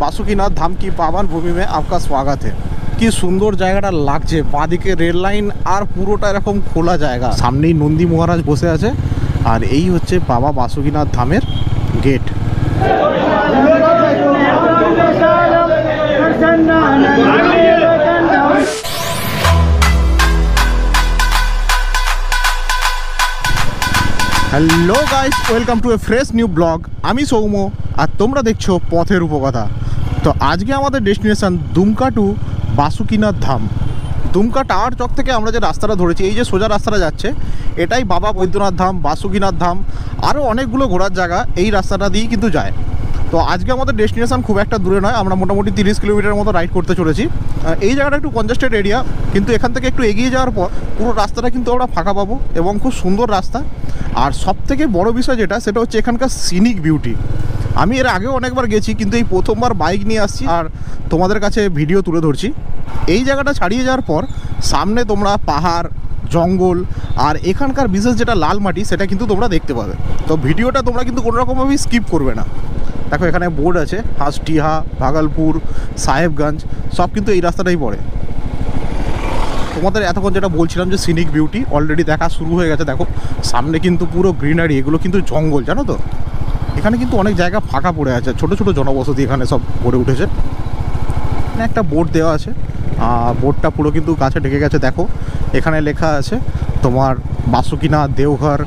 बासुकीनाथ धाम की पावन भूमि में आपका स्वागत है। কি সুন্দর জায়গাটা লাগছে, বাঁদিকে রেল লাইন আর পুরোটা এরকম খোলা জায়গা, সামনেই নন্দী মহারাজ বসে আছে আর এই হচ্ছে বাবা বাসুকীনাথ ধামের gate. Hello guys, welcome to a fresh new blog. আমি সৌম্য আর তোমরা দেখছো পথের উপকথা। তো আজকে আমাদের ডেস্টিনেশন দুমকা টু বাসুকীনাথ ধাম। দুমকা টাওয়ার চক থেকে আমরা যে রাস্তাটা ধরেছি, এই যে সোজা রাস্তাটা যাচ্ছে, এটাই বাবা বৈদ্যনাথ ধাম, বাসুকীনাথ ধাম, আরও অনেকগুলো ঘোরার জায়গা এই রাস্তাটা দিয়েই কিন্তু যায়। তো আজকে আমাদের ডেস্টিনেশন খুব একটা দূরে নয়, আমরা মোটামুটি 30 কিলোমিটার মতো রাইড করতে চলেছি। এই জায়গাটা একটু কনজেস্টেড এরিয়া, কিন্তু এখান থেকে একটু এগিয়ে যাওয়ার পর পুরো রাস্তাটা কিন্তু আমরা ফাঁকা পাবো এবং খুব সুন্দর রাস্তা। আর সবথেকে বড় বিষয় যেটা, সেটা হচ্ছে এখানকার সিনিক বিউটি। আমি এর আগেও অনেকবার গেছি, কিন্তু এই প্রথমবার বাইক নিয়ে আসছি আর তোমাদের কাছে ভিডিও তুলে ধরছি। এই জায়গাটা ছাড়িয়ে যাওয়ার পর সামনে তোমরা পাহাড়, জঙ্গল আর এখানকার বিশেষ যেটা লাল মাটি, সেটা কিন্তু তোমরা দেখতে পাবে। তো ভিডিওটা তোমরা কিন্তু কোনো রকমভাবেই স্কিপ করবে না। দেখো এখানে বোর্ড আছে, হাসটিহা, ভাগলপুর, সাহেবগঞ্জ, সব কিন্তু এই রাস্তাটাই পড়ে। তোমাদের এতক্ষণ যেটা বলছিলাম যে সিনিক বিউটি অলরেডি দেখা শুরু হয়ে গেছে। দেখো সামনে কিন্তু পুরো গ্রিনারি, এগুলো কিন্তু জঙ্গল, জানো তো। এখানে কিন্তু অনেক জায়গা ফাঁকা পড়ে আছে, ছোট ছোট জনবসতি এখানে সব গড়ে উঠেছে। এখানে একটা বোর্ড দেওয়া আছে, বোর্ডটা পুরো কিন্তু গাছে ঢেকে গেছে। দেখো এখানে লেখা আছে তোমার বাসুকীনাথ, দেওঘর,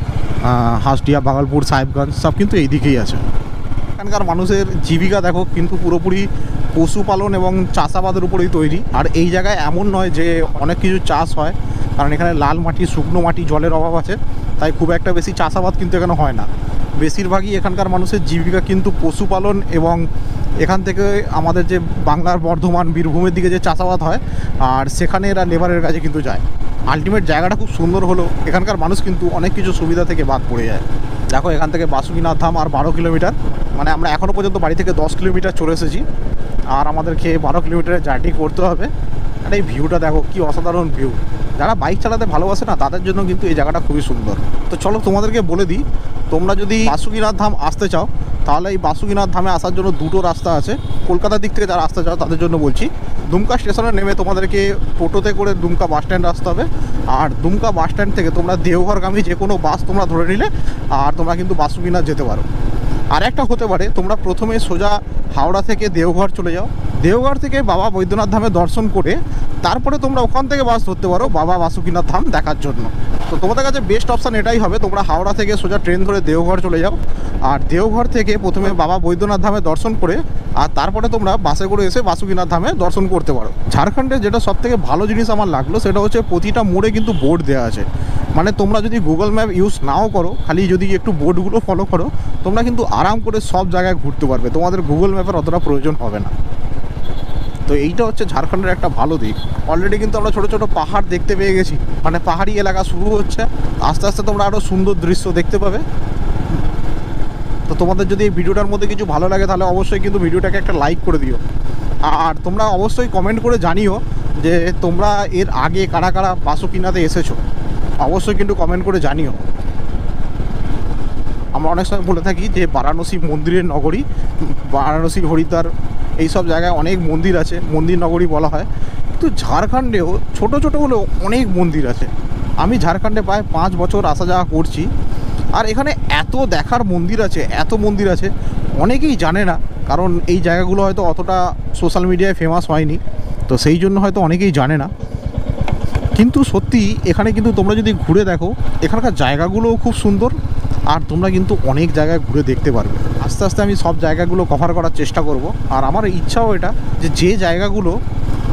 হাসডিয়া, ভাগলপুর, সাহেবগঞ্জ, সব কিন্তু এই দিকেই আছে। এখানকার মানুষের জীবিকা দেখো কিন্তু পুরোপুরি পশুপালন এবং চাষাবাদের উপরেই তৈরি। আর এই জায়গায় এমন নয় যে অনেক কিছু চাষ হয়, কারণ এখানে লাল মাটি, শুকনো মাটি, জলের অভাব আছে, তাই খুব একটা বেশি চাষাবাদ কিন্তু এখানে হয় না। বেশিরভাগই এখানকার মানুষের জীবিকা কিন্তু পশুপালন এবং এখান থেকে আমাদের যে বাংলার বর্ধমান, বীরভূমের দিকে যে চাষাবাদ হয়, আর সেখানে এরা লেবারের কাজে কিন্তু যায়। আলটিমেট জায়গাটা খুব সুন্দর হলো, এখানকার মানুষ কিন্তু অনেক কিছু সুবিধা থেকে বাদ পড়ে যায়। দেখো এখান থেকে বাসুকীনাথ ধাম আর 12 কিলোমিটার, মানে আমরা এখনও পর্যন্ত বাড়ি থেকে 10 কিলোমিটার চলে এসেছি আর আমাদেরকে 12 কিলোমিটারের জার্নি করতে হবে। আর এই ভিউটা দেখো কি অসাধারণ ভিউ। যারা বাইক চালাতে ভালোবাসে না, তাদের জন্য কিন্তু এই জায়গাটা খুবই সুন্দর। তো চলো তোমাদেরকে বলে দিই, তোমরা যদি বাসুকীনাথ ধাম আসতে চাও, তাহলে এই বাসুকীনাথ ধামে আসার জন্য দুটো রাস্তা আছে। কলকাতার দিক থেকে যারা আসতে চাও তাদের জন্য বলছি, দুমকা স্টেশনে নেমে তোমাদেরকে টোটোতে করে দুমকা বাস স্ট্যান্ড আসতে হবে। আর দুমকা বাস স্ট্যান্ড থেকে তোমরা দেওঘরগামী যে কোনো বাস তোমরা ধরে নিলে আর তোমরা কিন্তু বাসুকীনাথ যেতে পারো। আর একটা হতে পারে তোমরা প্রথমে সোজা হাওড়া থেকে দেওঘর চলে যাও, দেওঘর থেকে বাবা বৈদ্যনাথ ধামে দর্শন করে তারপরে তোমরা ওখান থেকে বাস ধরতে পারো বাবা বাসুকীনাথ ধাম দেখার জন্য। তো তোমাদের কাছে বেস্ট অপশান এটাই হবে, তোমরা হাওড়া থেকে সোজা ট্রেন ধরে দেওঘর চলে যাও, আর দেওঘর থেকে প্রথমে বাবা বৈদ্যনাথ ধামে দর্শন করে আর তারপরে তোমরা বাসে করে এসে বাসুকীনাথ ধামে দর্শন করতে পারো। ঝাড়খণ্ডে যেটা সবথেকে ভালো জিনিস আমার লাগলো, সেটা হচ্ছে প্রতিটা মোড়ে কিন্তু বোর্ড দেওয়া আছে। মানে তোমরা যদি গুগল ম্যাপ ইউজ নাও করো, খালি যদি একটু বোর্ডগুলো ফলো করো, তোমরা কিন্তু আরাম করে সব জায়গায় ঘুরতে পারবে, তোমাদের গুগল ম্যাপের অতটা প্রয়োজন হবে না। তো এইটা হচ্ছে ঝাড়খণ্ডের একটা ভালো দিক। অলরেডি কিন্তু আমরা ছোটো ছোটো পাহাড় দেখতে পেয়ে গেছি, মানে পাহাড়ি এলাকা শুরু হচ্ছে, আস্তে আস্তে তোমরা আরও সুন্দর দৃশ্য দেখতে পাবে। তো তোমাদের যদি এই ভিডিওটার মধ্যে কিছু ভালো লাগে, তাহলে অবশ্যই কিন্তু ভিডিওটাকে একটা লাইক করে দিও। আর তোমরা অবশ্যই কমেন্ট করে জানিও যে তোমরা এর আগে কারা কারা বাসুকীনাথে এসেছো, অবশ্যই কিন্তু কমেন্ট করে জানিও। আমরা অনেক সময় বলে থাকি যে বারাণসী মন্দিরের নগরী, বারাণসী, হরিদ্বার, এইসব জায়গায় অনেক মন্দির আছে, মন্দির নগরী বলা হয়। কিন্তু ঝাড়খণ্ডেও ছোটো ছোটো হলেও অনেক মন্দির আছে। আমি ঝাড়খণ্ডে প্রায় 5 বছর আসা যাওয়া করছি, আর এখানে এত দেখার মন্দির আছে, এত মন্দির আছে, অনেকেই জানে না, কারণ এই জায়গাগুলো হয়তো অতটা সোশ্যাল মিডিয়ায় ফেমাস হয়নি, তো সেই জন্য হয়তো অনেকেই জানে না। কিন্তু সত্যি এখানে কিন্তু তোমরা যদি ঘুরে দেখো, এখানকার জায়গাগুলোও খুব সুন্দর, আর তোমরা কিন্তু অনেক জায়গায় ঘুরে দেখতে পারবে। আস্তে আস্তে আমি সব জায়গাগুলো কভার করার চেষ্টা করব। আর আমার ইচ্ছাও এটা যে জায়গাগুলো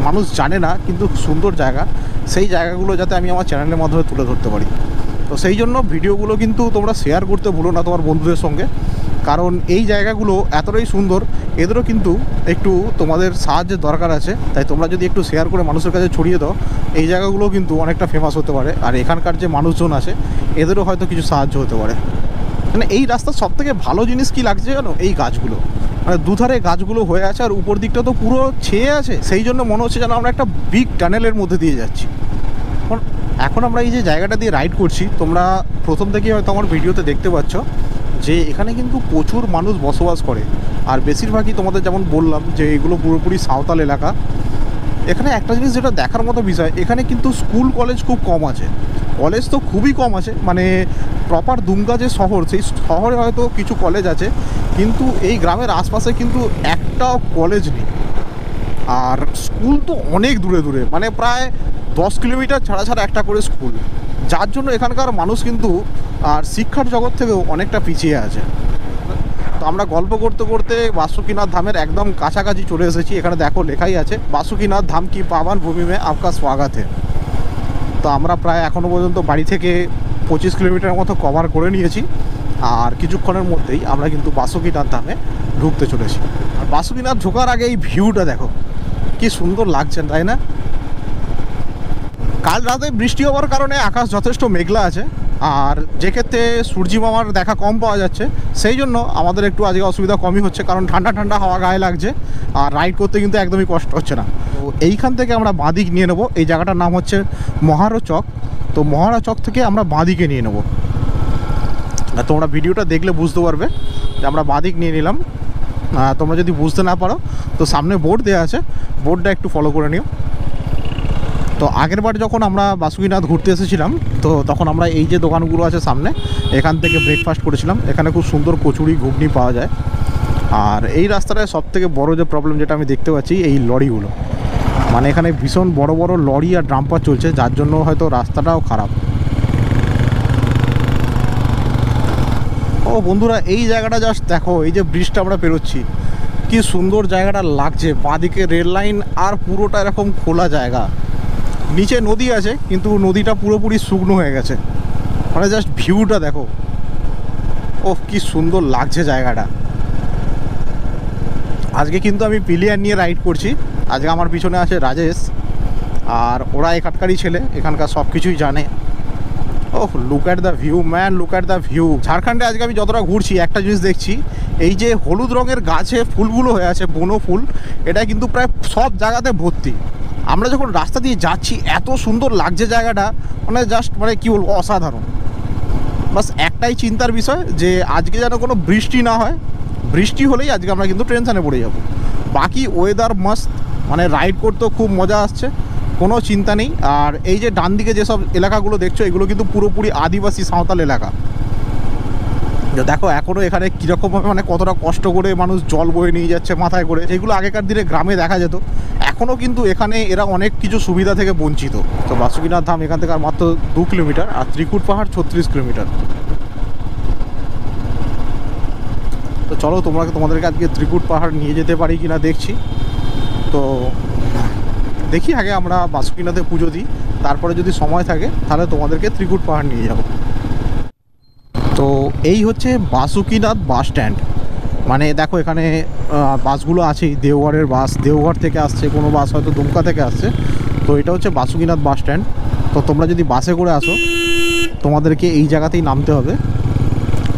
মানুষ জানে না কিন্তু সুন্দর জায়গা, সেই জায়গাগুলো যাতে আমি আমার চ্যানেলের মাধ্যমে তুলে ধরতে পারি। তো সেই জন্য ভিডিওগুলো কিন্তু তোমরা শেয়ার করতে ভুলো না তোমার বন্ধুদের সঙ্গে, কারণ এই জায়গাগুলো এতটাই সুন্দর, এদেরও কিন্তু একটু তোমাদের সাহায্যের দরকার আছে। তাই তোমরা যদি একটু শেয়ার করে মানুষের কাছে ছড়িয়ে দাও, এই জায়গাগুলো কিন্তু অনেকটা ফেমাস হতে পারে, আর এখানকার যে মানুষজন আছে এদেরও হয়তো কিছু সাহায্য হতে পারে। মানে এই রাস্তার সবথেকে ভালো জিনিস কি লাগছে জানো, এই গাছগুলো, মানে দুধারে গাছগুলো হয়ে আছে, আর উপর দিকটা তো পুরো ছেয়ে আছে, সেই জন্য মনে হচ্ছে যেন আমরা একটা বিগ টানেলের মধ্যে দিয়ে যাচ্ছি। এখন আমরা এই যে জায়গাটা দিয়ে রাইড করছি, তোমরা প্রথম থেকেই হয়তো আমার ভিডিওতে দেখতে পাচ্ছ যে এখানে কিন্তু প্রচুর মানুষ বসবাস করে, আর বেশিরভাগই তোমাদের যেমন বললাম যে এগুলো পুরোপুরি সাঁওতাল এলাকা। এখানে একটা জিনিস যেটা দেখার মতো বিষয়, এখানে কিন্তু স্কুল কলেজ খুব কম আছে। কলেজ তো খুবই কম আছে, মানে প্রপার দুমকা যে শহর, সেই শহরে হয়তো কিছু কলেজ আছে, কিন্তু এই গ্রামের আশপাশে কিন্তু একটাও কলেজ নেই। আর স্কুল তো অনেক দূরে দূরে, মানে প্রায় 10 কিলোমিটার ছাড়া ছাড়া একটা করে স্কুল, যার জন্য এখানকার মানুষ কিন্তু আর শিক্ষার জগৎ থেকেও অনেকটা পিছিয়ে আছে। তো আমরা গল্প করতে করতে বাসুকিনাথ ধামের একদম কাছাকাছি চলে এসেছি। এখানে দেখো লেখাই আছে, বাসুকিনাথ ধাম কি পাবন ভূমি মে আপকা স্বাগত है। তো আমরা প্রায় এখনও পর্যন্ত বাড়ি থেকে 25 কিলোমিটার মতো কভার করে নিয়েছি, আর কিছুক্ষণের মধ্যেই আমরা কিন্তু বাসুকিনাথ ধামে ঢুকতে চলেছি। আর বাসুকিনাথ ঢোকার আগে এই ভিউটা দেখো, কি সুন্দর লাগছে, তাই না? কাল রাতে বৃষ্টি হওয়ার কারণে আকাশ যথেষ্ট মেঘলা আছে, আর যে ক্ষেত্রে সূর্যি মামার দেখা কম পাওয়া যাচ্ছে, সেই জন্য আমাদের একটু আজকে অসুবিধা কমই হচ্ছে, কারণ ঠান্ডা ঠান্ডা হাওয়া গায়ে লাগছে, আর রাইড করতে কিন্তু একদমই কষ্ট হচ্ছে না। তো এইখান থেকে আমরা বাঁদিক নিয়ে নেবো। এই জায়গাটার নাম হচ্ছে মহারো চক। তো মহারা চক থেকে আমরা বাঁদিকে নিয়ে নেবো। তোমরা ভিডিওটা দেখলে বুঝতে পারবে যে আমরা বাঁদিক নিয়ে নিলাম। তোমরা যদি বুঝতে না পারো তো সামনে বোর্ড দেওয়া আছে, বোর্ডটা একটু ফলো করে নিও। তো আগের বার যখন আমরা বাসুকিনাথ ঘুরতে এসেছিলাম, তো তখন আমরা এই যে দোকানগুলো আছে সামনে, এখান থেকে ব্রেকফাস্ট করেছিলাম। এখানে খুব সুন্দর কচুরি ঘুগনি পাওয়া যায়। আর এই রাস্তাটায় সবথেকে বড় যে প্রবলেম যেটা আমি দেখতে পাচ্ছি, এই লরিগুলো, মানে এখানে ভীষণ বড় বড় লরি আর ডাম্পার চলছে, যার জন্য হয়তো রাস্তাটাও খারাপ। ও বন্ধুরা, এই জায়গাটা জাস্ট দেখো, এই যে ব্রিজটা আমরা পেরোচ্ছি, কি সুন্দর জায়গাটা লাগছে। বাঁদিকে রেল লাইন, আর পুরোটা এরকম খোলা জায়গা। নিচে নদী আছে, কিন্তু নদীটা পুরোপুরি শুকনো হয়ে গেছে। মানে জাস্ট ভিউটা দেখো, ওহ কি সুন্দর লাগছে জায়গাটা। আজকে কিন্তু আমি পিলিয়ার নিয়ে রাইড করছি। আজকে আমার পিছনে আছে রাজেশ, আর ওরা এখানকারই ছেলে, এখানকার সব কিছুই জানে। Oh look at the view man, look at the view. ঝাড়খণ্ডে আজকে আমি যতটা ঘুরছি, একটা জিনিস দেখছি, এই যে হলুদ রঙের গাছে ফুলগুলো হয়ে আছে, বনো ফুল, এটা কিন্তু প্রায় সব জায়গাতে ভর্তি। আমরা যখন রাস্তা দিয়ে যাচ্ছি, এত সুন্দর লাগছে জায়গাটা, মানে জাস্ট মানে কী বলবো, অসাধারণ। বাস একটাই চিন্তার বিষয় যে আজকে যেন কোনো বৃষ্টি না হয়। বৃষ্টি হলেই আজকে আমরা কিন্তু টেনশানে পড়ে যাব। বাকি ওয়েদার মাস্ট, মানে রাইড করতেও খুব মজা আসছে, কোনো চিন্তা নেই। আর এই যে ডান দিকে যেসব এলাকাগুলো দেখছো, এগুলো কিন্তু পুরোপুরি আদিবাসী সাঁওতাল এলাকা। দেখো এখনও এখানে কীরকমভাবে, মানে কতটা কষ্ট করে মানুষ জল বয়ে নিয়ে যাচ্ছে মাথায় করে, যেগুলো আগেকার দিনে গ্রামে দেখা যেত। এখনও কিন্তু এখানে এরা অনেক কিছু সুবিধা থেকে বঞ্চিত। তো বাসুকিনাথ ধাম এখান থেকে আর মাত্র 2 কিলোমিটার, আর ত্রিকুট পাহাড় 36 কিলোমিটার। তো চলো তোমাদেরকে আজকে ত্রিকুট পাহাড় নিয়ে যেতে পারি কিনা দেখছি। তো দেখি আগে আমরা বাসুকিনাথে পুজো দিই, তারপরে যদি সময় থাকে তাহলে তোমাদেরকে ত্রিকুট পাহাড় নিয়ে যাব। তো এই হচ্ছে বাসুকিনাথ বাস স্ট্যান্ড। মানে দেখো এখানে বাসগুলো আছেই, দেওঘরের বাস, দেওঘর থেকে আসছে, কোনো বাস হয়তো দুমকা থেকে আসছে। তো এটা হচ্ছে বাসুকিনাথ বাস স্ট্যান্ড। তো তোমরা যদি বাসে করে আসো, তোমাদেরকে এই জায়গাতেই নামতে হবে।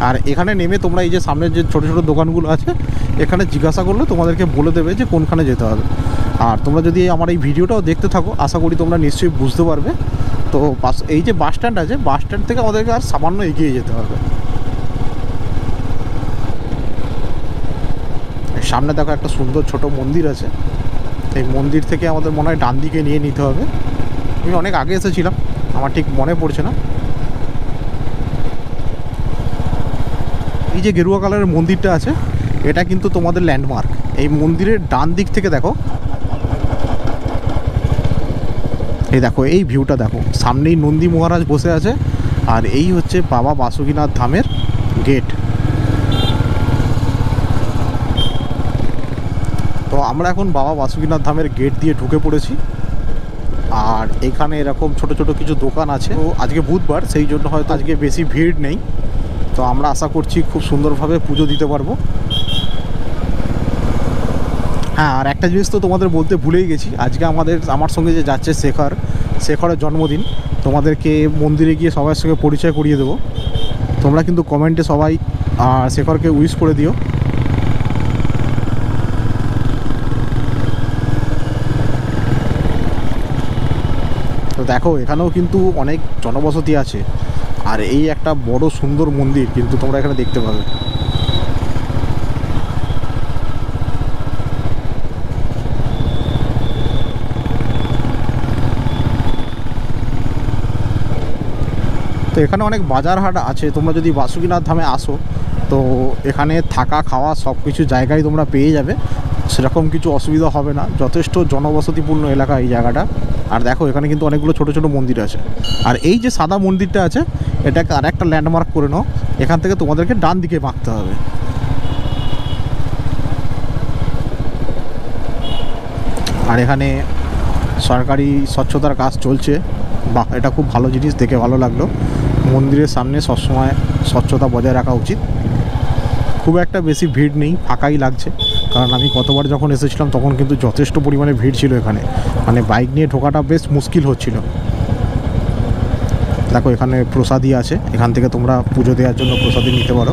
আর এখানে নেমে তোমরা এই যে সামনের যে ছোটো ছোটো দোকানগুলো আছে, এখানে জিজ্ঞাসা করলে তোমাদেরকে বলে দেবে যে কোনখানে যেতে হবে। আর তোমরা যদি আমার এই ভিডিওটাও দেখতে থাকো, আশা করি তোমরা নিশ্চয়ই বুঝতে পারবে। তো এই যে বাস স্ট্যান্ড আছে, বাস স্ট্যান্ড থেকে আমাদেরকে আর সামান্য এগিয়ে যেতে হবে। সামনে দেখো একটা সুন্দর ছোট মন্দির আছে, এই মন্দির থেকে আমাদের মনে হয় ডান দিকে নিয়ে নিতে হবে। আমি অনেক আগে এসেছিলাম, আমার ঠিক মনে পড়ছে না। এই যে গেরুয়া কালারের মন্দিরটা আছে, এটা কিন্তু তোমাদের ল্যান্ডমার্ক। এই মন্দিরের ডান দিক থেকে দেখো, এই দেখো এই ভিউটা দেখো, সামনেই নন্দী মহারাজ বসে আছে, আর এই হচ্ছে বাবা বাসুকিনাথ ধামের গেট। তো আমরা এখন বাবা বাসুকিনাথ ধামের গেট দিয়ে ঢুকে পড়েছি। আর এখানে এরকম ছোট ছোট কিছু দোকান আছে। তো আজকে বুধবার, সেই জন্য হয়তো আজকে বেশি ভিড় নেই। তো আমরা আশা করছি খুব সুন্দরভাবে পুজো দিতে পারবো। হ্যাঁ, আর একটা জিনিস তো তোমাদের বলতে ভুলেই গেছি, আজকে আমার সঙ্গে যে যাচ্ছে শেখরের জন্মদিন। তোমাদেরকে মন্দিরে গিয়ে সবার সঙ্গে পরিচয় করিয়ে দেবো। তোমরা কিন্তু কমেন্টে সবাই শেখরকে উইশ করে দিও। তো দেখো এখানেও কিন্তু অনেক জনবসতি আছে, আর এই একটা বড় সুন্দর মন্দির কিন্তু তোমরা এখানে দেখতে পাবে। তো এখানে অনেক বাজার হাট আছে, তোমরা যদি বাসুকিনাথ ধামে আসো তো এখানে থাকা খাওয়া সব কিছু জায়গায় তোমরা পেয়ে যাবে, সেরকম কিছু অসুবিধা হবে না। যথেষ্ট জনবসতিপূর্ণ এলাকা এই জায়গাটা। আর দেখো এখানে কিন্তু অনেকগুলো ছোট ছোট মন্দির আছে। আর এই যে সাদা মন্দিরটা আছে এটাকে আর একটা ল্যান্ডমার্ক করে নাও, এখান থেকে তোমাদেরকে ডান দিকে মারতে হবে। আর এখানে সরকারি স্বচ্ছতার কাজ চলছে, বাহ এটা খুব ভালো জিনিস, দেখে ভালো লাগলো। মন্দিরের সামনে সবসময় স্বচ্ছতা বজায় রাখা উচিত। খুব একটা বেশি ভিড় নেই, ফাঁকাই লাগছে, কারণ আমি গতবার যখন এসেছিলাম তখন কিন্তু যথেষ্ট পরিমাণে ভিড় ছিল এখানে, মানে বাইক নিয়ে ঢোকাটা বেশ মুশকিল হচ্ছিল। দেখো এখানে প্রসাদী আছে, এখান থেকে তোমরা পুজো দেওয়ার জন্য প্রসাদী নিতে পারো।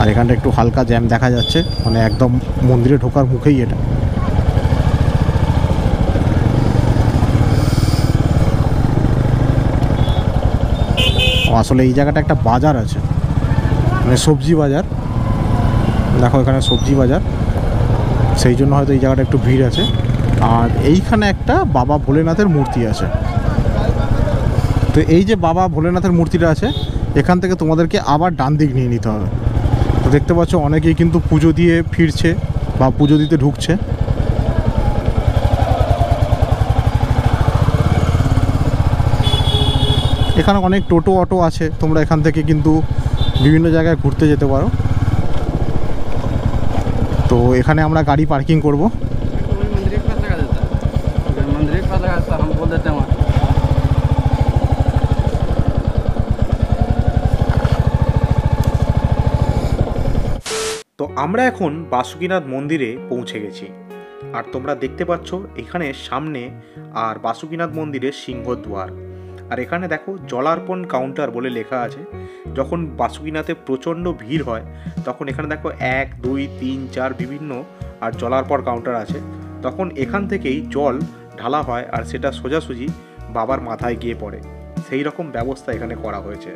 আর এখানটা একটু হালকা জ্যাম দেখা যাচ্ছে, মানে একদম মন্দিরে ঢোকার মুখেই এটা। আসলে এই জায়গাটা একটা বাজার আছে, মানে সবজি বাজার। দেখো এখানে সবজি বাজার, সেই জন্য হয়তো এই জায়গাটা একটু ভিড় আছে। আর এইখানে একটা বাবা ভোলেনাথের মূর্তি আছে। তো এই যে বাবা ভোলেনাথের মূর্তিটা আছে এখান থেকে তোমাদেরকে আবার ডান দিক নিয়ে নিতে হবে। তো দেখতে পাচ্ছ অনেকেই কিন্তু পুজো দিয়ে ফিরছে বা পুজো দিতে ঢুকছে। এখানে অনেক টোটো অটো আছে, তোমরা এখান থেকে কিন্তু বিভিন্ন জায়গায় ঘুরতে যেতে পারো। তো এখানে আমরা গাড়ি পার্কিং করব। তো আমরা এখন বাসুকিনাথ মন্দিরে পৌঁছে গেছি। আর তোমরা দেখতে পাচ্ছ এখানে সামনে আর বাসুকিনাথ মন্দিরের সিংহদ্বার। আর এখানে দেখো জলার্পণ কাউন্টার বলে লেখা আছে। যখন বাসুকিনাথে প্রচণ্ড ভিড় হয় তখন এখানে দেখো 1, 2, 3, 4 বিভিন্ন আর জলার্পণ কাউন্টার আছে। তখন এখান থেকেই জল ঢালা হয় আর সেটা সোজাসুজি বাবার মাথায় গিয়ে পড়ে, সেই রকম ব্যবস্থা এখানে করা হয়েছে।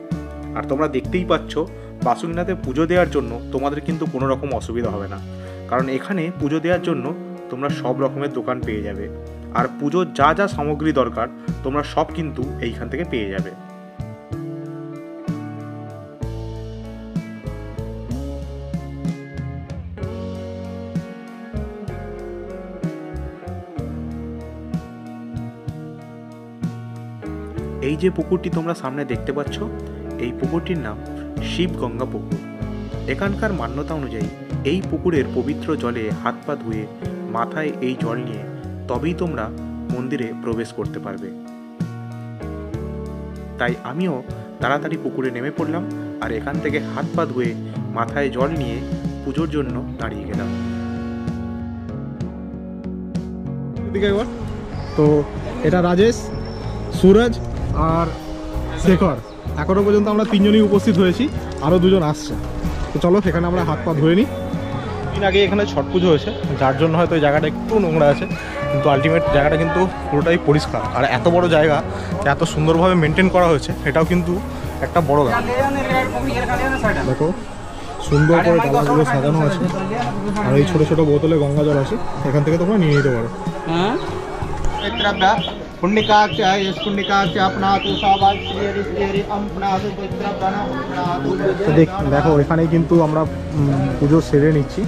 আর তোমরা দেখতেই পাচ্ছ বাসুকিনাথে পুজো দেওয়ার জন্য তোমাদের কিন্তু কোনো রকম অসুবিধা হবে না, কারণ এখানে পুজো দেওয়ার জন্য তোমরা সব রকমের দোকান পেয়ে যাবে। আর পুজোর যা যা সামগ্রী দরকার তোমরা সব কিন্তু এইখান থেকে পেয়ে যাবে। এই যে পুকুরটি তোমরা সামনে দেখতে পাচ্ছ এই পুকুরটির নাম শিবগঙ্গা পুকুর। এখানকার মান্যতা অনুযায়ী এই পুকুরের পবিত্র জলে হাত পা ধুয়ে মাথায় এই জল নিয়ে তবেই তোমরা মন্দিরে প্রবেশ করতে পারবে। তাই আমিও তাড়াতাড়ি পুকুরে নেমে পড়লাম আর এখান থেকে হাত পা ধুয়ে মাথায় জল নিয়ে পুজোর জন্য দাঁড়িয়ে গেলাম। তো এটা রাজেশ, সুরজ আর শেখর, এখনো পর্যন্ত আমরা তিনজনই উপস্থিত হয়েছি, আরও দুজন আসছে। তো চলো সেখানে আমরা হাত পা ধুয়ে নিই। দিন আগে এখানে ছট পুজো হয়েছে, যার জন্য হয়তো এই জায়গাটা একটু নোংরা আছে, কিন্তু আলটিমেট জায়গাটা কিন্তু পুরোটাই পরিষ্কার। আর এত বড় জায়গা এত সুন্দরভাবে মেনটেন করা হয়েছে, এটাও কিন্তু একটা বড় ব্যাপার। দেখো সুন্দর করে ডালাগুলো সাজানো আছে, আর এই ছোটো ছোটো বোতলে গঙ্গা জল আছে, এখান থেকে তোমরা নিয়ে নিতে পারো। দেখো এখানে কিন্তু আমরা পুজো সেরে নিচ্ছি।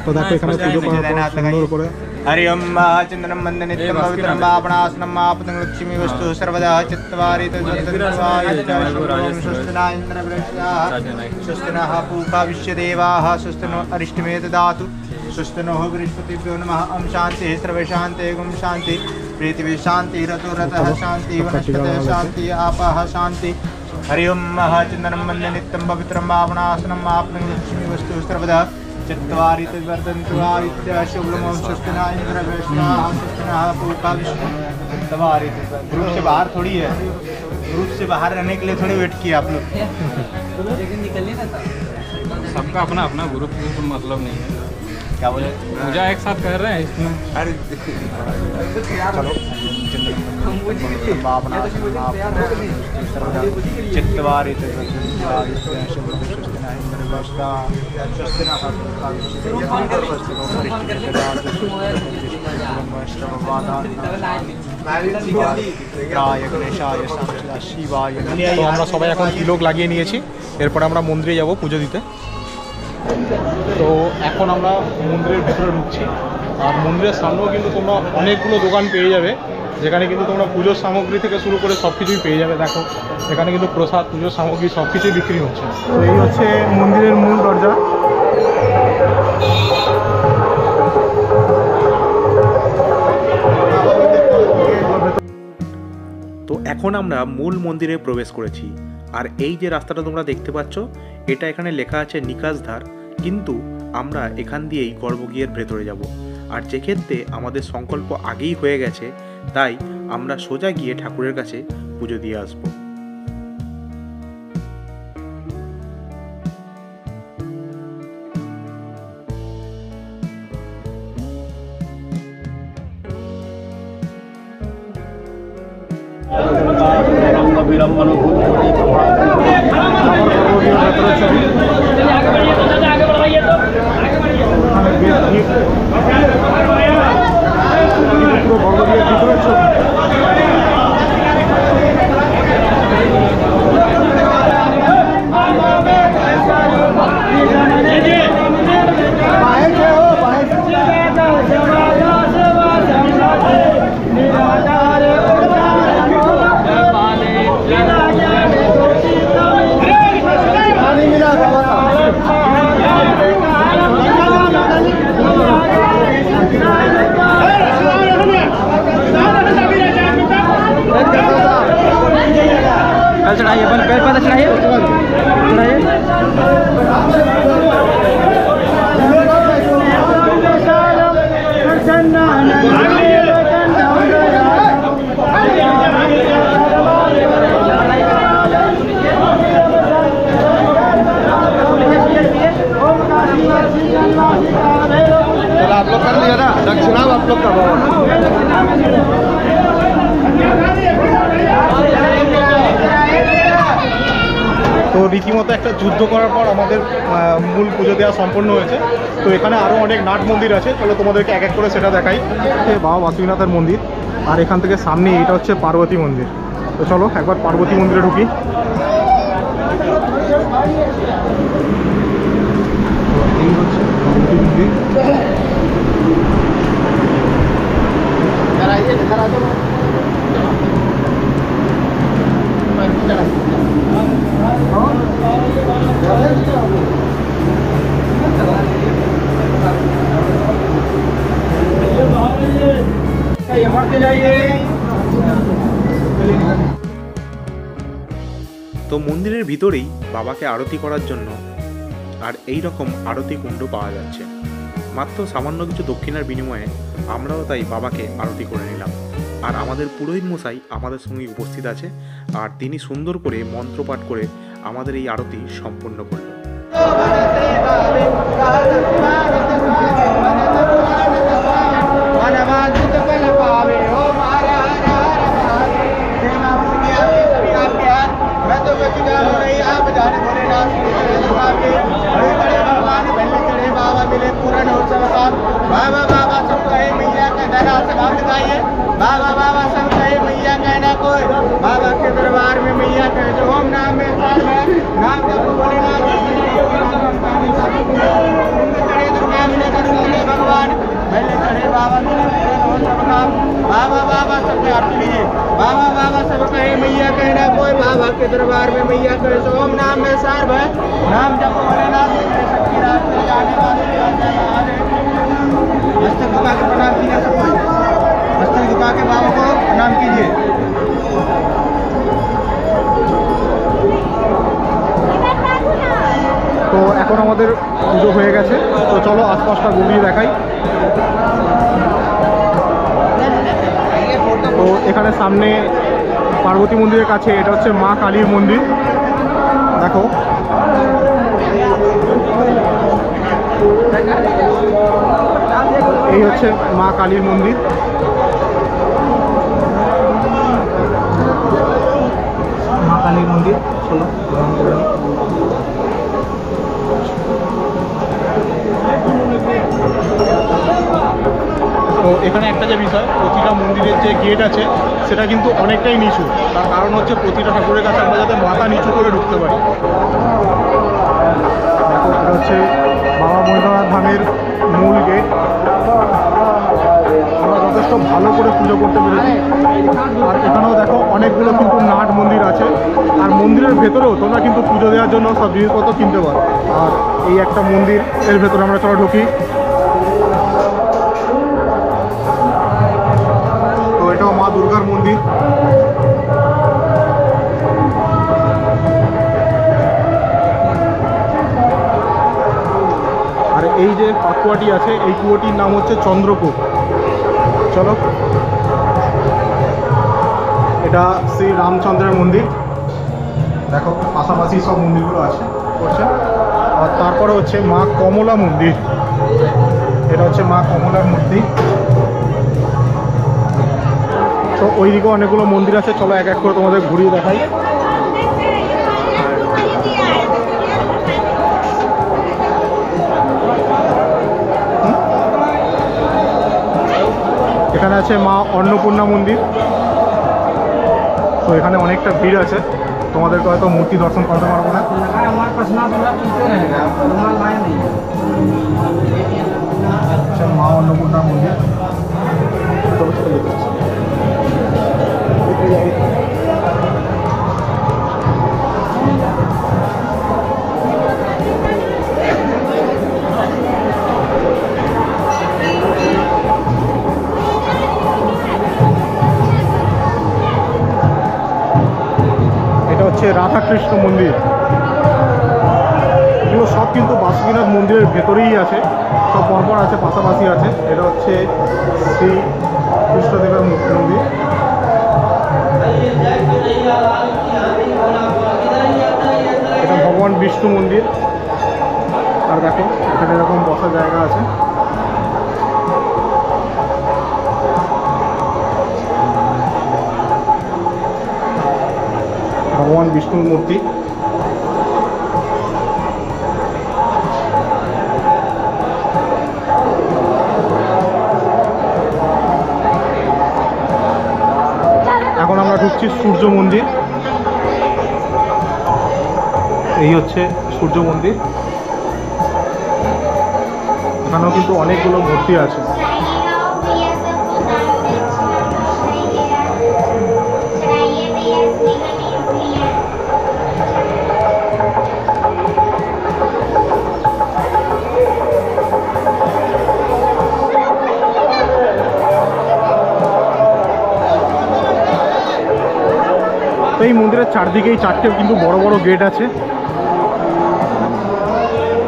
তো দেখো এখানে পুজো করার পর সুন্দর করে हरि ओम चंदनम वंदे नित्यम पवित्रम आपणासनम आपतं लक्ष्मी वस्तु सर्वदा चत्वारि तद्वन्दना इन्द्रवृष्टा स्वस्तिनः पूका विश्वदेवाः स्वस्तिनो अरिष्टमे ददातु स्वस्तिनो बृहस्पतिभ्यो नमः ओम शांति सर्वे शांति गुम शांति पृथ्वी शांति रतो रतः शांति वनस्पतयः शांति आपः शांति हरि ओम चंदनम वंदे नित्यम पवित्रम आपणासनम आपतं लक्ष्मी वस्तु सर्वदा चत्वारि तद्वन्दन्तु आदित्य शुभ्रमं स्वस्तिना इंद्रवृष्टा स्वस्तिनः पूका विश्वदेवाः। ग्रुप से बाहर थोड़ी है, ग्रुप से बाहर रहने के लिए थोड़ी वेट किया आप लोग। सबका अपना अपना ग्रुप मतलब नहीं है। क्या बोले पूजा एक साथ कर रहे हैं इसमें। अरे चलो चित्तवारी তো আমরা সবাই এখন তিলক লাগিয়ে নিয়েছি, এরপরে আমরা মন্দিরে যাব পুজো দিতে। তো এখন আমরা মন্দিরের ভেতরে ঢুকছি, আর মন্দিরের সামনেও কিন্তু তোমরা অনেকগুলো দোকান পেয়ে যাবে, যেখানে কিন্তু তোমরা পুজোর সামগ্রী থেকে শুরু করে সব কিছুই পেয়ে যাবে। দেখো এখানে কিন্তু প্রসাদ, পুজোর সামগ্রী সব কিছুই বিক্রি হচ্ছে। তো এই হচ্ছে মন্দিরের মূল দরজা। তো এখন আমরা মূল মন্দিরে প্রবেশ করেছি, আর এই যে রাস্তাটা তোমরা দেখতে পাচ্ছ, এটা এখানে লেখা আছে নিকাশধার, কিন্তু আমরা এখান দিয়েই গর্ভগৃহের ভেতরে যাব। আর যে ক্ষেত্রে আমাদের সংকল্প আগেই হয়ে গেছে, তাই আমরা সোজা গিয়ে ঠাকুরের কাছে পুজো দিয়ে আসবো। चढ़ाइए पैर पैदल चढ़ाइए आप लोग कर लिया ना दक्षिणा, आप लोग का তো রীতিমতো একটা যুদ্ধ করার পর আমাদের মূল পুজো দেওয়া সম্পন্ন হয়েছে। তো এখানে আরও অনেক নাট মন্দির আছে, চলো তোমাদেরকে এক এক করে সেটা দেখাই। বাবা বাসুকীনাথের মন্দির, আর এখান থেকে সামনে এটা হচ্ছে পার্বতী মন্দির। তো চলো একবার পার্বতী মন্দিরে ঢুকি। এই হচ্ছে পার্বতী মন্দির। তো মন্দিরের ভিতরেই বাবাকে আরতি করার জন্য আর এই রকম আরতি কুণ্ড পাওয়া যাচ্ছে। মাত্র সামান্য কিছু দক্ষিণার বিনিময়ে আমরাও তাই বাবাকে আরতি করে নিলাম। আর আমাদের পুরোহিত মশাই আমাদের সঙ্গে উপস্থিত আছে, আর তিনি সুন্দর করে মন্ত্রপাঠ করে আমাদের এই আরতি সম্পন্ন করলেন। बाबा बाबा सब कहे मैया का दरा से हम गाइए, बाबा बाबा सब कहे मैया कहना कोई, बाबा के दरबार में मैया कहे जो ओम नाम में सार है, नाम जपो भोलेनाथ चढ़े दुर्गा मिले करुणा भगवान पहले चढ़े बाबा मिले हो सब काम, बाबा बाबा सब आरती लीजिए, बाबा बाबा सब कहे मैया कहना कोई, बाबा के दरबार में मैया कहे जो ओम नाम में सार है, नाम जपो भोलेनाथ शक्ति रात में जाने वाले मस्तक झुका के प्रणाम कीजिए। सब कोई मस्तक झुका के बाबा को प्रणाम कीजिए। তো এখন আমাদের পুজো হয়ে গেছে, তো চলো আশপাশটা ঘুরিয়ে দেখাই। তো এখানে সামনে পার্বতী মন্দিরের কাছে এটা হচ্ছে মা কালীর মন্দির। দেখো এই হচ্ছে মা কালীর মন্দির। মা কালীর মন্দির, চলো দর্শন করে নিই। তো এখানে একটা যে বিষয়, প্রতিটা মন্দিরের যে গেট আছে সেটা কিন্তু অনেকটাই নিচু। তার কারণ হচ্ছে প্রতিটা ঠাকুরের কাছে আমরা যাতে মাথা নিচু করে ঢুকতে পারি। এটা হচ্ছে বাবা বৈদ্যনাথ ধামের মূল গেট। আমরা যথেষ্ট ভালো করে পুজো করতে পেরেছি। আর এখানেও দেখো অনেকগুলো কিন্তু নাট মন্দির আছে। আর মন্দিরের ভেতরেও তোমরা কিন্তু পুজো দেওয়ার জন্য সব জিনিসপত্র কিনতে পারো। আর এই একটা মন্দির, এর ভেতরে আমরা চলো ঢুকি। তো এটাও মা দুর্গার মন্দির। আর এই যে পাকুয়াটি আছে, এই কুয়োটির নাম হচ্ছে চন্দ্রকূপ। চলো, এটা শ্রী রামচন্দ্রের মন্দির। দেখো পাশাপাশি সব মন্দিরগুলো আছে করছে। আর তারপরে হচ্ছে মা কমলা মন্দির। এটা হচ্ছে মা কমলার মূর্তি। তো ওইদিকে অনেকগুলো মন্দির আছে, চলো এক এক করে তোমাদের ঘুরিয়ে দেখাই। এখানে আছে মা অন্নপূর্ণা মন্দির। তো এখানে অনেকটা ভিড় আছে, তোমাদেরকে হয়তো মূর্তি দর্শন করতে পারবো না। মা অন্নপূর্ণা মন্দির। রাধাকৃষ্ণ মন্দির। এগুলো সব কিন্তু বাসুকীনাথ মন্দিরের ভেতরেই আছে, সব পরপর আছে, পাশাপাশি আছে। এটা হচ্ছে শ্রী কৃষ্ণদেবের মন্দির। এটা ভগবান বিষ্ণু মন্দির। আর দেখো এখানে এরকম বসার জায়গা আছে। ভগবান বিষ্ণুর মূর্তি। এখন আমরা ঢুকছি সূর্য মন্দির। এই হচ্ছে সূর্য মন্দির। এখানেও কিন্তু অনেকগুলো মূর্তি আছে। তো এই মন্দিরের চারদিকেই চারটে কিন্তু বড় বড় গেট আছে।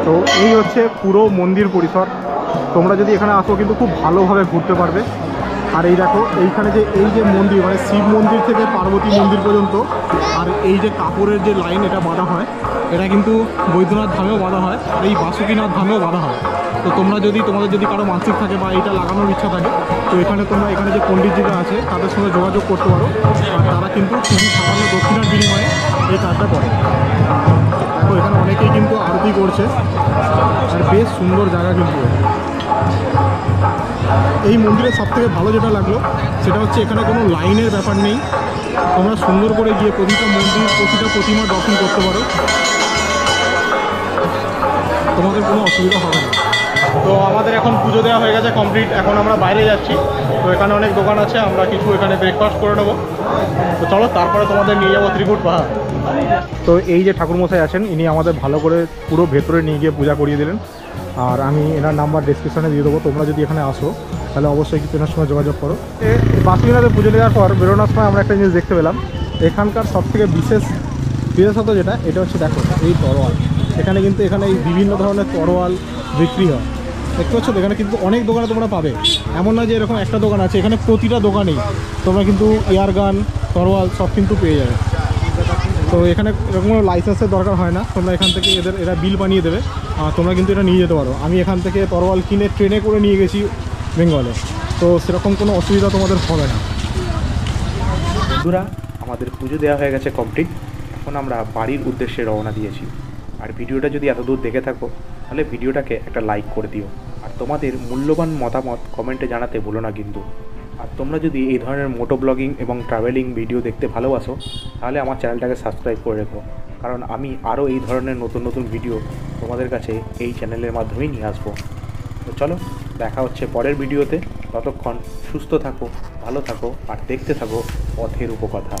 তো এই হচ্ছে পুরো মন্দির পরিসর। তোমরা যদি এখানে আসো কিন্তু খুব ভালোভাবে ঘুরতে পারবে। আর এই দেখো এইখানে যে এই যে মন্দির, মানে শিব মন্দির থেকে পার্বতী মন্দির পর্যন্ত, আর এই যে কাপড়ের যে লাইন এটা বাঁধা হয়, এটা কিন্তু বৈদ্যনাথ ধামেও বাঁধা হয়, আর এই বাসুকীনাথ ধামেও বাঁধা হয়। তো তোমরা যদি তোমাদের যদি কারো মানসিক থাকে বা এইটা লাগানোর ইচ্ছা থাকে, তো এখানে তোমরা এখানে যে পণ্ডিতজিরা আছে তাদের সঙ্গে যোগাযোগ করতে পারো। আর তারা কিন্তু খুবই সামান্য দক্ষিণার বিনিময়ে এই কাজটা করে। দেখো এখানে অনেকেই কিন্তু আরতি করছে, আর বেশ সুন্দর জায়গা কিন্তু। এই মন্দিরের সবথেকে ভালো যেটা লাগলো সেটা হচ্ছে এখানে কোনো লাইনের ব্যাপার নেই। তোমরা সুন্দর করে গিয়ে প্রতিটা মন্দির, প্রতিটা প্রতিমা দর্শন করতে পারো, তোমাদের কোনো অসুবিধা হবে না। তো আমাদের এখন পুজো দেওয়া হয়ে গেছে কমপ্লিট। এখন আমরা বাইরে যাচ্ছি। তো এখানে অনেক দোকান আছে, আমরা কিছু এখানে ব্রেকফাস্ট করে নেবো। তো চলো তারপরে তোমাদের নিয়ে যাবো ত্রিকুট পাহাড়। তো এই যে ঠাকুরমশাই আছেন, ইনি আমাদের ভালো করে পুরো ভেতরে নিয়ে গিয়ে পূজা করিয়ে দিলেন। আর আমি এনার নাম্বার ডিসক্রিপশানে দিয়ে দেবো। তোমরা যদি এখানে আসো তাহলে অবশ্যই কিন্তু এনার সঙ্গে যোগাযোগ করো। বাসুকীনাথে পুজো দেওয়ার পর বেরোনোর সময় আমরা একটা জিনিস দেখতে পেলাম। এখানকার সবথেকে বিশেষত যেটা, এটা হচ্ছে দেখো এই তরোয়াল। এখানে কিন্তু এখানে এই বিভিন্ন ধরনের তরোয়াল বিক্রি হয়, দেখতে পাচ্ছ। এখানে কিন্তু অনেক দোকানে তোমরা পাবে, এমন না যে এরকম একটা দোকান আছে। এখানে প্রতিটা দোকানেই তোমরা কিন্তু এয়ার গান, তরোয়াল সব কিন্তু পেয়ে যাবে। তো এখানে এরকম কোনো লাইসেন্সের দরকার হয় না। তোমরা এখান থেকে এরা বিল বানিয়ে দেবে, আর তোমরা কিন্তু এটা নিয়ে যেতে পারো। আমি এখান থেকে তরোয়াল কিনে ট্রেনে করে নিয়ে গেছি বেঙ্গলে, তো সেরকম কোনো অসুবিধা তোমাদের হবে না। বন্ধুরা, আমাদের পুজো দেওয়া হয়ে গেছে কমপ্লিট। এখন আমরা বাড়ির উদ্দেশ্যে রওনা দিয়েছি। আর ভিডিওটা যদি এতদূর দেখে থাকো তাহলে ভিডিওটাকে একটা লাইক করে দিও, আর তোমাদের মূল্যবান মতামত কমেন্টে জানাতে ভুলো না কিন্তু। আর তোমরা যদি এই ধরনের মোটো ব্লগিং এবং ট্রাভেলিং ভিডিও দেখতে ভালোবাসো তাহলে আমার চ্যানেলটাকে সাবস্ক্রাইব করে রেখো, কারণ আমি আরও এই ধরনের নতুন নতুন ভিডিও তোমাদের কাছে এই চ্যানেলের মাধ্যমেই নিয়ে আসবো। তো চলো, দেখা হচ্ছে পরের ভিডিওতে। ততক্ষণ সুস্থ থাকো, ভালো থাকো আর দেখতে থাকো পথের উপকথা।